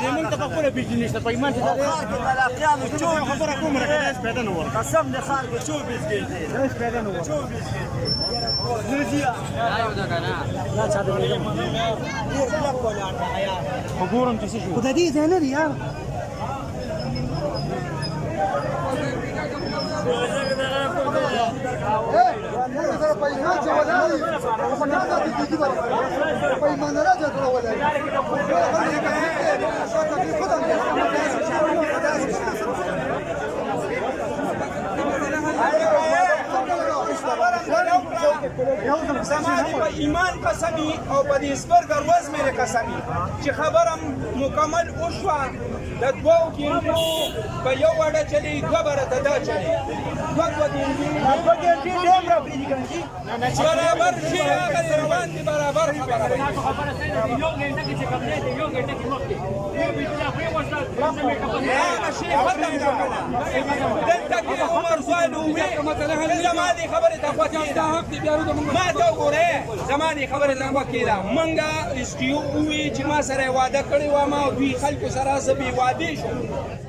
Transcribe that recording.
دې موږ ته په خپله پیژنې نشته په ایمان چې دا خبره کوم راکړه داسې پیدا نه ور قسم دې خان کو 24 کېږي داسې پیدا نه ور 24 کېږي لا چا دې خو ګورم چې څه شو خو د دې ځای نه دی یار زماني په ایمان قسمي او په دې سپرګر وز مې قسمي چې خبرم مکمل وشوه د دوو کېنټو په یو وړه چلی دوه بره ته دا چلی دوه کېنټې ډېر راپرېږي که نه برابر شي هغه دې روان دي برابر خبره وي یو ګنټه کې چې کوم دی یو ګنټه کې مخکې هغه شی ختم شو که نه دلته کې عمر زویل ووي زما دې خبرې ته خوښ کېده ما ته وګورئ زما دې خبرې ته خوښ کېده موږ ایس ټي او ووي چې ما سره یې واده کړې وه ما او دوی خلکو سره زه بې وادې شوم